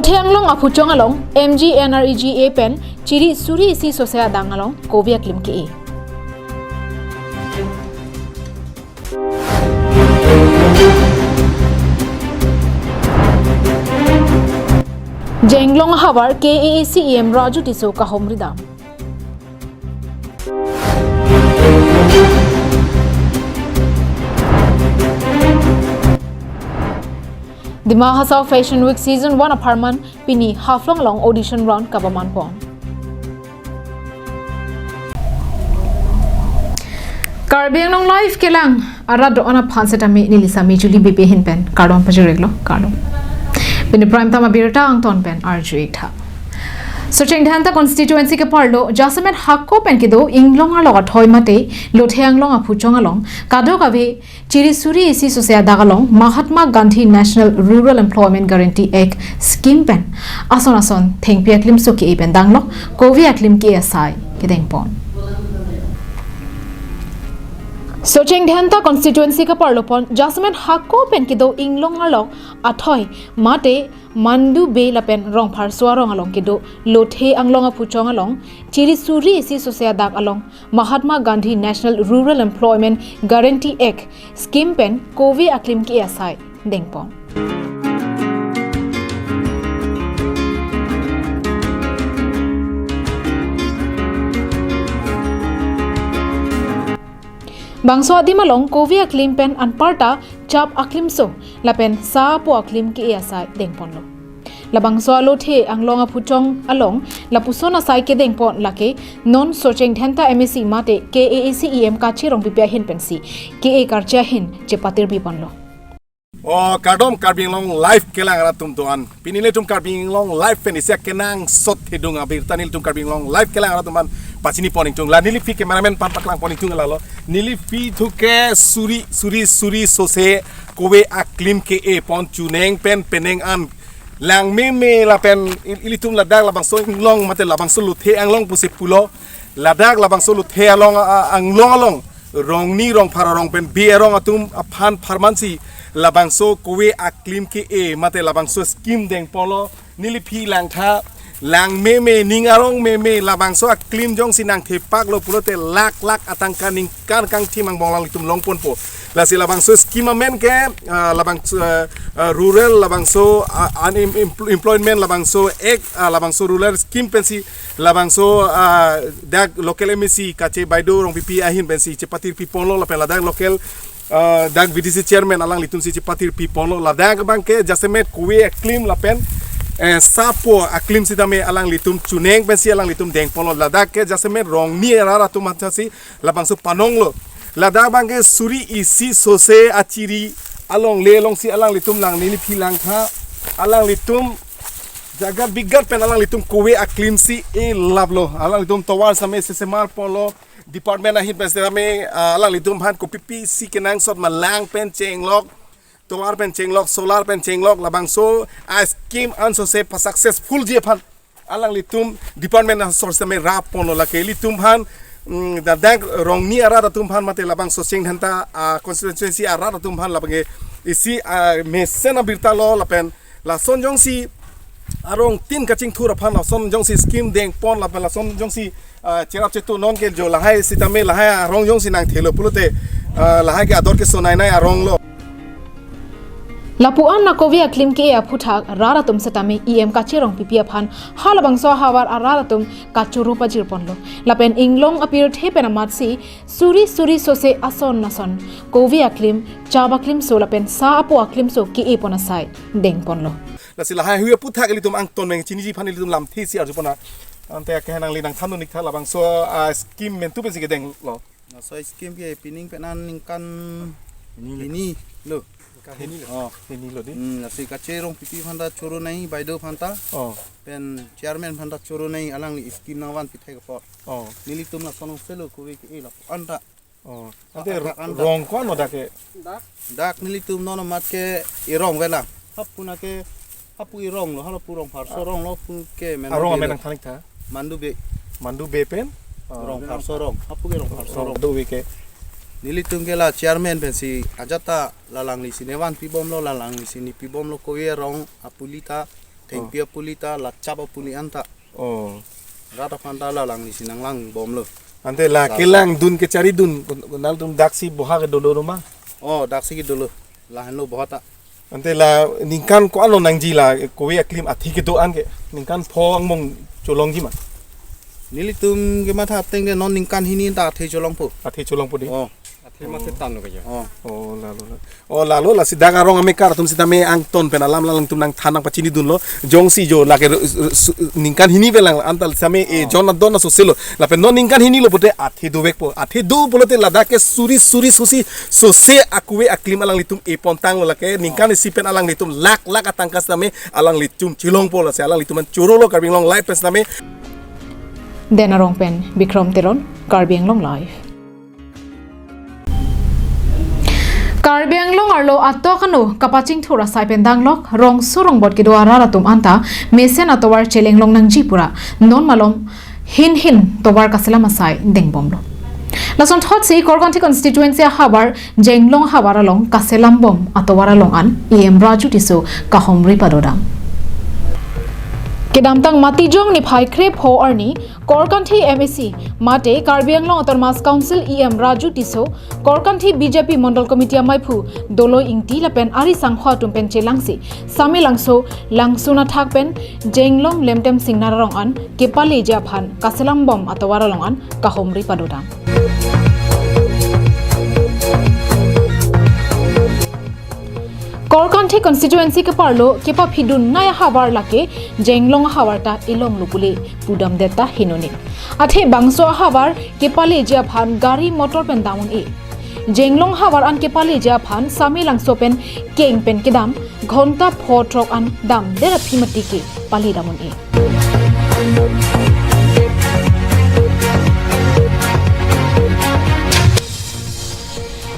Lotheanglong apuchong along MGNREGA pen chiri suri isi sosaya dangalong kovia klim ke. Jenglong hawar KAACEM Raju Tiso kahomridam. The Mahasau Fashion Week Season 1 apartment pini half-long long audition round kabaman pon. Karbiang nong live kelang arad do ana phansetami nilisami juli bipe hin pen kardon pajireglo kardon. Pini prime tama birta angton pen RJ tha. So Chengthanta constituency ke parlo Jasamet hakko pen kido inglong alogat hoy mate Lotheanglong aphuchong along kado kave chirisuri isi sosaya dagalong Mahatma Gandhi National Rural Employment Guarantee Act scheme pen ason thengpia klim so ke pen danglo kovia klim ke asai kedeng pon. So Chengthanta constituency ka parlo pon Jasamet hakko pen kido inglong along athoy mate Mandu be lapen rong phar swarong along kido Lothe anglong aphuchong along chirisuri isi sosaya dak along Mahatma Gandhi National Rural Employment Guarantee Act scheme pen kovi aklim ki asai dengpon. Bangso adim along kovi aklim pen anparta chap aklim so lapen sa po aklim ki asai dengpon lo. Labangso Lothe anglong aphuchong along lapuson asai ke dengpon lake non so Chengthanta MSC mate KAACEM kachirong pipia hin pensi KA karcha hin chepatir bipon lo. Oh, karbing long live kelang ratum tuan. Pinile tum karbing long live penisia kenang sot hidung abir tanil tum karbing long live kelang ratum man pacini poning tung. La nili fi cameraman paklang poning tung lalo. Nili fi thu ke suri sose kowe aklim ke e pon chuneng pen peneng an lang me la pen ilitum ladak labang so long mate labang so Lothe anglong pusi pulo ladak labang so Lothe along rong ni rong pararong pen bi rong atum aphan farmansi labangso kowe aklim ke e mate labangso scheme deng polo nilipi lang tha lang me ningarong me labangso aklim jong sinang thepak lo pulote lak atangka ning kang timang bonglang litum longpon po lasi labangso scheme men ke labangso rural labangso unemployment labangso ek labangso rural scheme pensi labangso dag local MSC kache baido rong pipi ahin pensi cepatir pipolo la pela dag local dag VDC chairman alang litum si cepatir pipolo la dag bangke Jasamet kowe aklim la pen sapo aklim sidame alang litum chuneng pensi alang litum deng polo la dag ke Jasamet rong ni rara tu matasi labangso panong lo la dag bangke suri isi sose achiri along le long si alang litum lang nini philang kha alang litum jaga bigat pen alang litum kowe aklim si e lablo alang litum tawar same sesemar polo department ahin pesame alang litum han ko pipi si kenang sot malang pen chenglok tawar pen chenglok solar pen chenglok labangso a scheme anso se successful je phan alang litum department source me rap polo la ke litum han da dag rong ni ara tum phan mate labangso Chengthanta constituency ara tum phan labange isi mesena birta lo lapen la sonjong si arong tin kaching thura phan la son jong si scheme deng pon la pela son jong si cherap chetu non ke jo lahai sitame lahai arong jong si nang thelo pulote lahai ke ador ke sonai nai arong lo Lapuan na kovia klim ke aphuthak raratum setame EM kachirong pipia phan halabangso hawar araratum kachuru pajir ponlo lapen inglong apir thepen amatsi suri sose ason nason kovia klim chaba klim so lapen sa apo aklim so ke e ponasai deng ponlo lasi lahai huya puthak litum ang ton meng chiniji phan litum lam thi si arjupona ante ke hanang linang thanu nikha labangso scheme mentu pe sig deng lo na so scheme ke pining penan ningkan ini lo ini lo di nasi kacerong pipi phanda choro nai baido phanta pen chairman phanda choro nai alang li scheme nawan pithai ko nilitum na sonong selo ko ke la anta ante rong kon oda ke dak nilitum no mat ke irong vela hapuna ke hapu irong lo hala purong phar sorong lo pu ke men arong amenang thanik tha mandu be pen rong phar sorong hapu ke rong phar sorong do we ke nilitum ke la chairman pensi ajata lalang li sinewan pibom lo lalang li sini pibom lo kowe rong apulita Tengpia pulita lacapa puli anta. Oh. Rata phanta la lang ni sinang lang bom lo. Ante la kelang dun ke cari dun nal tum daksi boha ke dolo rumah. Oh daksi ki dulu. Lahan lo bohata. Ante la ningkan ko ano nang jila ko we aklim athi ke doan ke ningkan pho ang mong cholong ji ma. Nilitum ke matha teng de non ningkan hini ta the cholong po. Athi cholong pudi. Oh. Masih tanu kayo. Oh lalu la sida garong ame kar tum sida me ang ton pen alam lalang tum nang thanang pachini dun lo jong si jo la ke ningkan hini belang antal same e jona dona so selo la pen non ningkan hini lo pote athi do bek po athi do bolote lada ke suri susi so se akue aklim alang litum e pontang la ke ningkan si pen alang litum lak atangkas name alang litum chilong po la se alang litum choro lo karbing long life pes name Denarong pen Bikram Teron Karbi Anglong Live. Karbi Anglong arlo atto kanu kapaching thura saipen danglok rong surong bot ki doara ratum anta mesen atowar cheleng long nang jipura non malom hin towar kasela masai dengbomlo lason thot sei korganthi constituency habar jenglong habara long kaselam bom atowara long an em raju tiso kahomri padodam Kedamtang matijong ni phai krep ho arni Korkanthi MSC mate Karbi Anglong Autonomous Council EM Raju Tiso Korkanthi BJP Mondal Committee Maipu Dolo Ingti lapen ari sangkhwa tumpen chelangsi Sami langso langsuna thakpen Jenglong Lemtem Singnararong an Kepale Japhan Kaselam bom atawara long an kahomri padodam Korkanthi constituency ke parlo kepa phidun naya habar lake jenglong hawarta ilong lupule pudam deta hinoni athe bangso habar kepale jia phan gari motor pen damun e jenglong habar an kepale jia phan sami langso pen keng pen kedam ghonta photrok an dam dera phimati ke pali damun e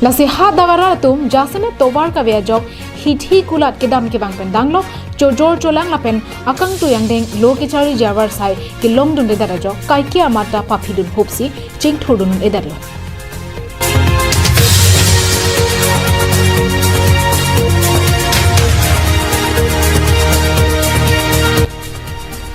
lasi ha dagara tum jasane tobar ka vejok hithi kulat ke dam ke bang pen danglo chojor cholang lapen akang tu yang deng lo ke chari jawar sai ke long dun de darajo kai ke amata paphidun hopsi ching thudun edarlo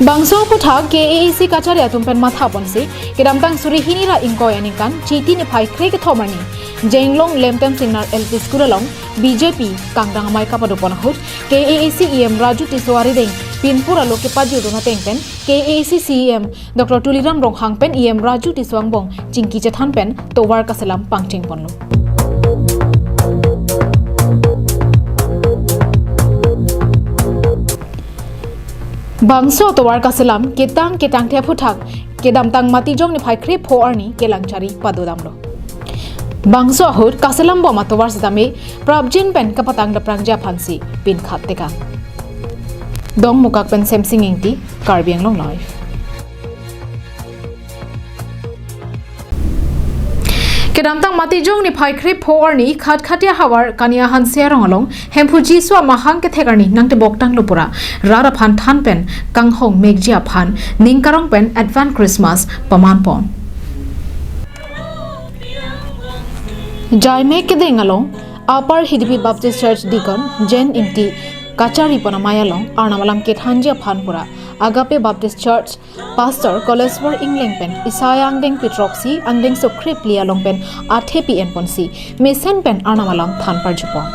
Bangso putha KAAC kachari atumpen matha ponsi kedamtang suri hinira ingkoy anikan chiti ni phai kre ke thomani Jenglong Lemtem Singnar LP School along BJP kangrang mai kapadopon hut KAAC EM Raju Tiswari deng pinpura loke paju dona tengpen KAAC CEM Dr Tuliram Ronghang pen EM Raju Tiswangbong chingki chathan pen towar kaselam pangting ponlo Bangso towar kaselam ketang te phuthak kedamtang matijong ni phai kre pho arni kelangchari padodamlo Bangso ahut kaselam bom atowar sidame prabjin pen kapatang daprang ja phansi pin khat teka dong mukak pen semsing ingti Karbi Anglong Live Kedamtang matijong ni phai kre pho arni khatia hawar kania hansia rongalong hemphuji swa mahang ke thekarni nangte boktang lopura rara phan than pen kanghong megjia phan ningkarong pen advance Christmas paman pon Jaime ke dengalong Upper Hidipi Baptist Church Deacon Jen Ingti Kachari Panamayalong Arnamalam Kethanjia Phanpura Agape Baptist Church Pastor Coleswar Ingling Pen Isaya Angdeng Petroxy Angdeng Sokrip Lialong Pen Athepi en Ponsi Mesen Pen Arnamalam Thanpar Jupon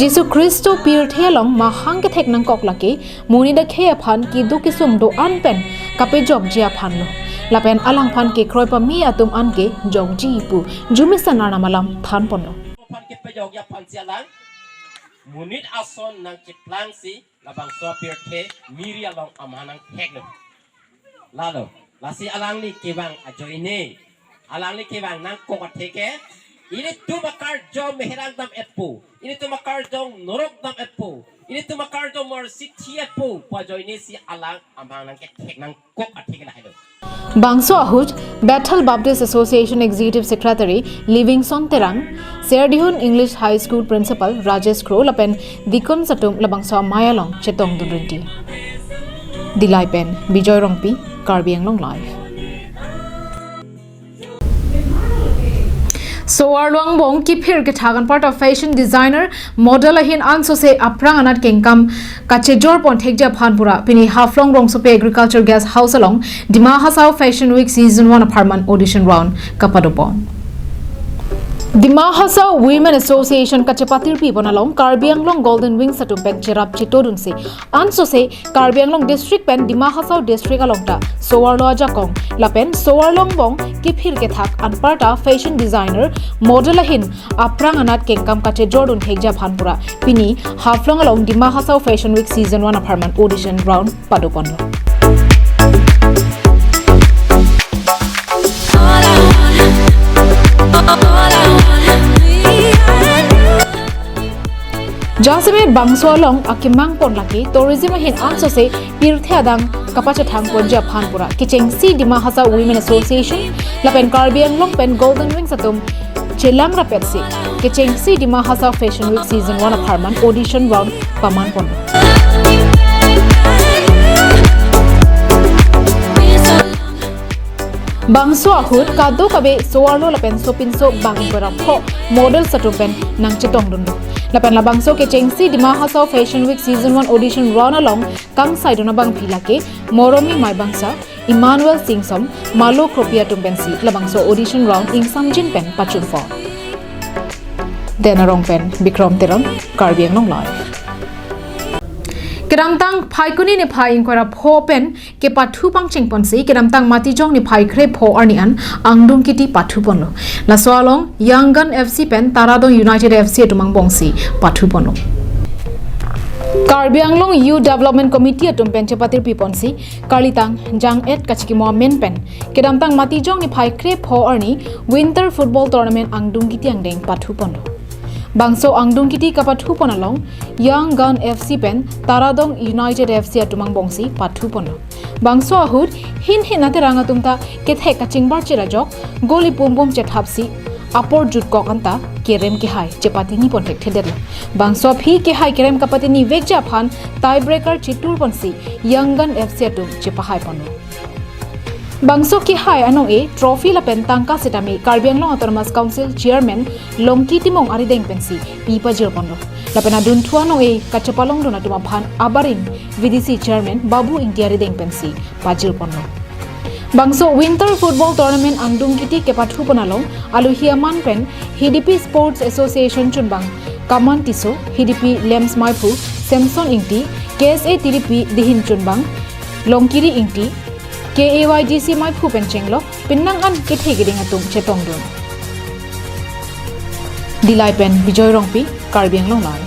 Jesu Christo pirthelong mahang ke theknang koklake muni da khe phan ki du ki sum do an pen kape job jia phan lo lapen alang phan ke kroi pa mi atum an ke jong ji pu jumisan arnamalam than pon lo Phan ke pejog ya phan sialang munit ason nang chiplang si labang so pirthe miri along amanang theklo lalo lasi alang ni kebang ajoine alang ni kebang nang kokatheke ini tu makar jom meherang dam epu ini tu makar jom norok dam epu ini tu makar jom mor sithi epu pajo ini si alang amang nang ke thek nang kok athik la helo Bangso ahut Bethel Baptist Association Executive Secretary Livingstone Terang Serdihun English High School Principal Rajesh Crow lapen Dikon Satum labangso Mayalong Chetong Dunrinti Dilai Pen Bijoy Rongpi Karbi Anglong Live Soar Luang Bong Kipir Kitagan part of fashion designer model ahin anso se aprang anat kengkam kachejor pon thekja phanpura pini haflong rong sope agriculture guest house along Dima Hasao Fashion Week season 1 apartment audition round kapadopon Dima Hasao Women Association kachepatir pi bonalong Karbi Anglong Golden Wings atumpen cherap chitodun se anso se Karbi Anglong district pen Dima Hasao district alongta Soar Lo Ajakong lapen Soar Long Bong Kipir ke thak anparta fashion designer model ahin aprang anat kengkam kache jordun thekja phanpura pini haflong along Dima Hasao Fashion Week season 1 apartment audition round padopon Jasmine Bangso along akimang pon laki tourism hin anso se pirthe adang kapacha thang ponja phanpura kicheng si Dima Hasao Women Association lapen Karbi Anglong pen Golden Wings atum chelang rapet si kicheng si Dima Hasao Fashion Week season 1 apartment audition round paman pon Bangso ahut kado kabe soarlo lapen sopinso bangpura pho model satupen nang chetong dundu lapen la bangso ke chengsi Dima Hasao Fashion Week season 1 audition run along kang saidona bang philake moromi mai bangsa Emmanuel Singsom malo kropia tumpensi la bangso audition round ing samjin pen pachun for denarong pen Bikram Teram Karbi Anglong live Kedamtang phaikuni ni phai ingkora pho pen ke pathu pang chengpon si kedamtang mati jong ni phai khre pho arnian angdung kiti pathu ponlo la swalong Yangan FC pen Taradong United FC tumang bongsi pathu ponlo Karbi Anglong Youth Development Committee atum pen chepatir piponsi Karlitang Jang et kachki mo men pen kedamtang mati jong ni phai khre pho arni winter football tournament angdung kiti angdeng pathu ponlo Bangso angdung kiti kapathu ponalong Young Gun FC pen Taradong United FC atumang bongsi pathu pono Bangso ahut hin hinate ranga tumta kethe kachingbar chirajok goli pum pum chethapsi apor jut kokanta kerem ke hai chepati ni pontek thedel Bangso phi ke hai kerem kapati ni vekja phan tiebreaker chitur ponsi Young Gun FC atum chepahai pono Bangso ki hai anong e trophy la pen tangka setami Karbi Anglong Autonomous Council chairman Longki Timong arideng pensi pipa jirpondo la pen adun thuano e kachapalong dona tuma phan abarin VDC chairman Babu India arideng pensi pajil pondo Bangso winter football tournament angdung kiti ke pathu ponalong aluhiaman pen HDP Sports Association chunbang Kaman Tiso HDP Lems Maipu Samson Ingti KSA TDP Dihin chunbang Longkiri Ingti KAYDC mai phupen chenglo pinnang an kethe giding atum chetong dun Dilai pen Bijoy Rongpi Karbi Anglong lai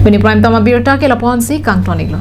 Bini prime tama birta ke lapon si kang tonik lo